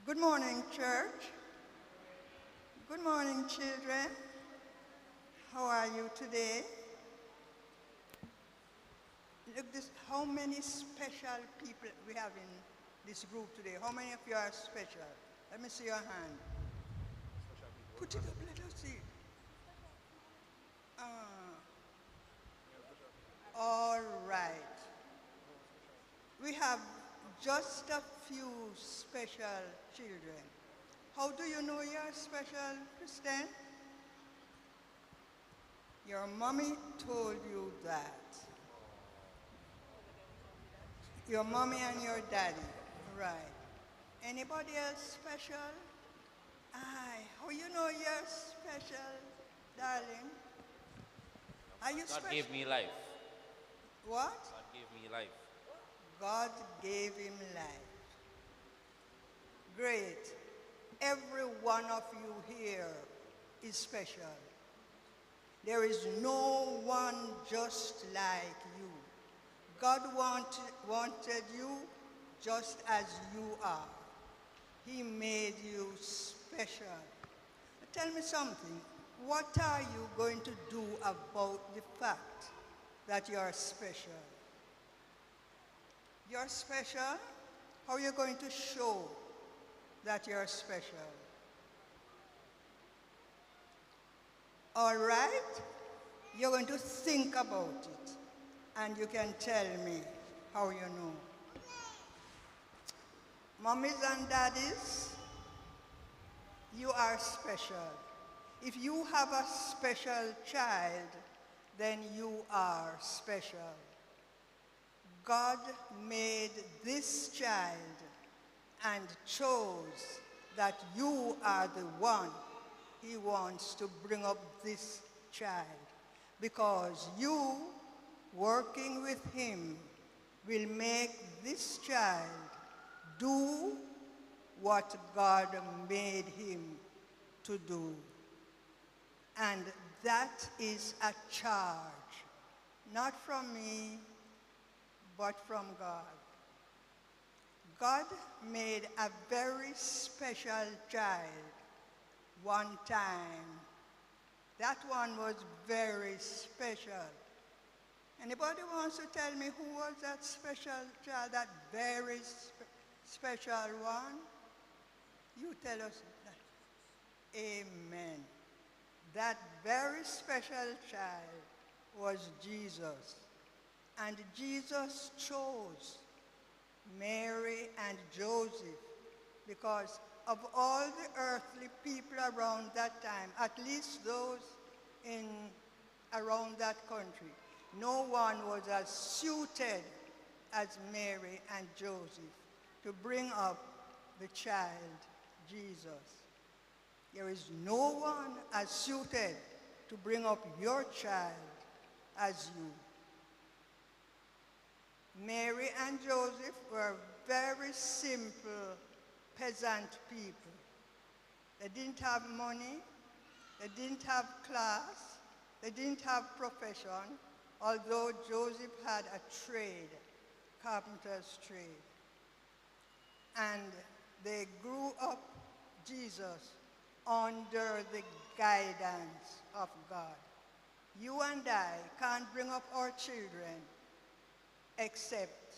Good morning, church. Good morning, children. How are you today? Look, how many special people we have in this group today. How many of you are special? Let me see your hand. Put it up, let us see. All right. We have just a few special children. How do you know you're special, Kristen? Your mommy told you that. Your mommy and your daddy, right. Anybody else special? Aye, how you know you're special, darling? Are you special? God gave me life. What? God gave me life. God gave him life. Great. Every one of you here is special. There is no one just like you. God wanted you just as you are. He made you special. Tell me something. What are you going to do about the fact that you are special? You're special? How are you going to show that you're special? All right? You're going to think about it, and you can tell me how you know. Mommies and daddies, you are special. If you have a special child, then you are special. God made this child and chose that you are the one he wants to bring up this child, because you, working with him, will make this child do what God made him to do. And that is a charge, not from me, but from God. God made a very special child one time. That one was very special. Anybody wants to tell me who was that special child, that very special one? You tell us that. Amen. That very special child was Jesus. And Jesus chose Mary and Joseph because of all the earthly people around that time, at least those around that country, no one was as suited as Mary and Joseph to bring up the child, Jesus. There is no one as suited to bring up your child as you. Mary and Joseph were very simple peasant people. They didn't have money, they didn't have class, they didn't have profession, although Joseph had a trade, carpenter's trade. And they grew up Jesus under the guidance of God. You and I can't bring up our children except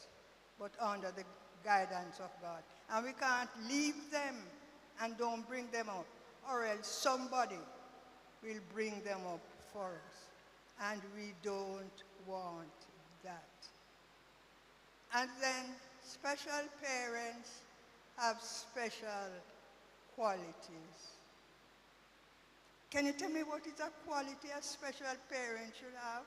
but under the guidance of God. And we can't leave them and don't bring them up, or else somebody will bring them up for us. And we don't want that. And then special parents have special qualities. Can you tell me what is a quality a special parent should have?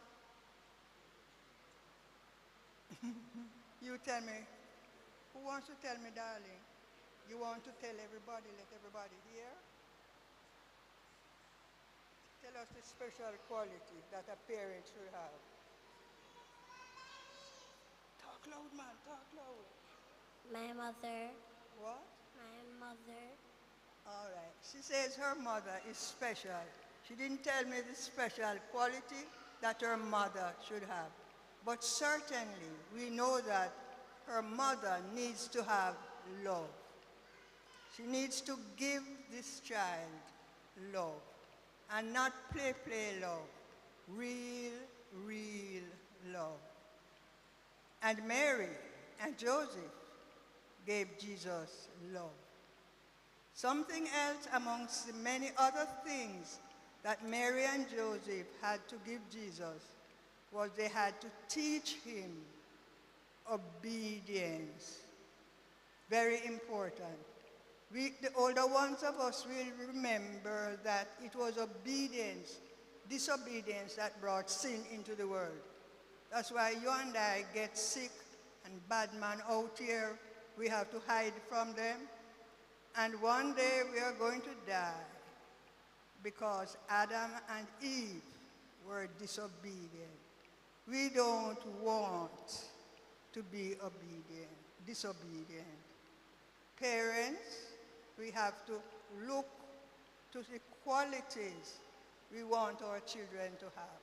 You tell me. Who wants to tell me, darling? You want to tell everybody, let everybody hear? Tell us the special quality that a parent should have. Talk loud, man, talk loud. My mother. What? My mother. All right. She says her mother is special. She didn't tell me the special quality that her mother should have. But certainly, we know that her mother needs to have love. She needs to give this child love, and not play love, real love. And Mary and Joseph gave Jesus love. Something else amongst the many other things that Mary and Joseph had to give Jesus was they had to teach him obedience. Very important. The older ones of us will remember that it was disobedience that brought sin into the world. That's why you and I get sick and bad man out here. We have to hide from them. And one day we are going to die because Adam and Eve were disobedient. We don't want to be disobedient. Parents, we have to look to the qualities we want our children to have.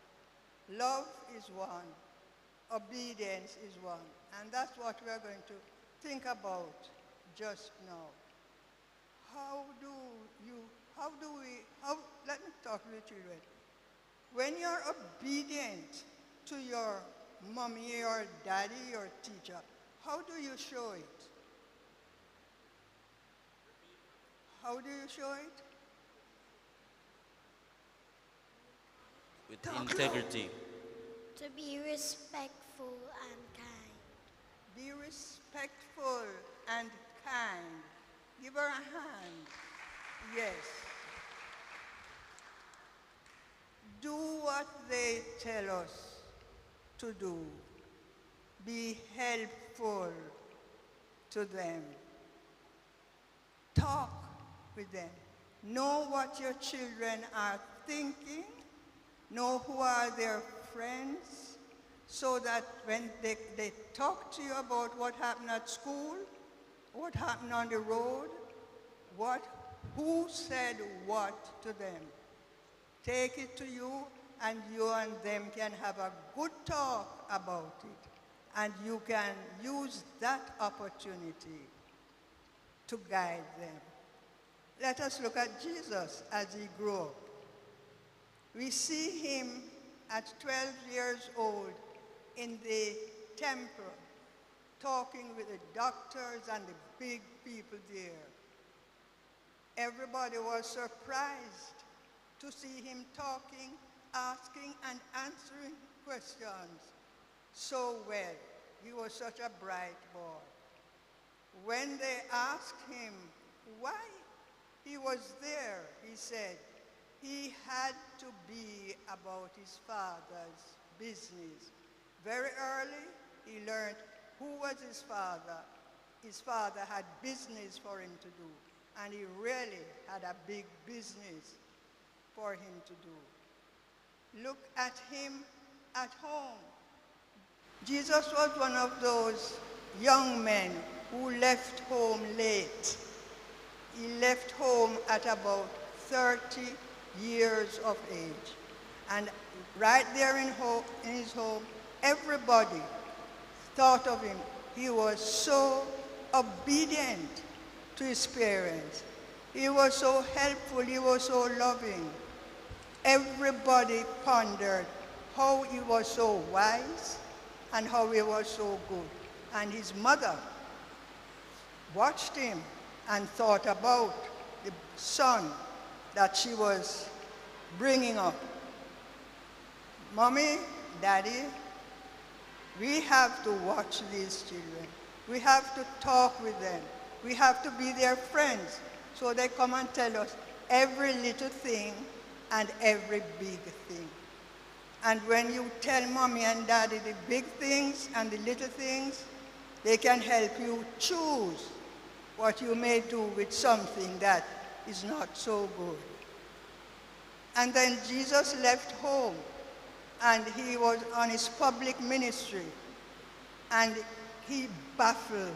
Love is one. Obedience is one. And that's what we are going to think about just now. Let me talk to the children. When you're obedient to your mommy or daddy or teacher, how do you show it? How do you show it? With integrity. To be respectful and kind. Be respectful and kind. Give her a hand. Yes. Do what they tell us to do. Be helpful to them. Talk with them. Know what your children are thinking. Know who are their friends, so that when they talk to you about what happened at school, what happened on the road, who said what to them. Take it to you, and you and them can have a good talk about it. And you can use that opportunity to guide them. Let us look at Jesus as he grew up. We see him at 12 years old in the temple, talking with the doctors and the big people there. Everybody was surprised to see him talking, asking, and answering questions so well. He was such a bright boy. When they asked him why he was there, he said he had to be about his father's business. Very early, he learned who was his father. His father had business for him to do, and he really had a big business for him to do. Look at him at home. Jesus was one of those young men who left home late. He left home at about 30 years of age. And right there in his home, everybody thought of him. He was so obedient to his parents. He was so helpful. He was so loving. Everybody pondered how he was so wise and how he was so good. And his mother watched him and thought about the son that she was bringing up. Mommy, Daddy, we have to watch these children. We have to talk with them. We have to be their friends. So they come and tell us every little thing and every big thing. And when you tell Mommy and Daddy the big things and the little things, they can help you choose what you may do with something that is not so good. And then Jesus left home, and he was on his public ministry, and he baffled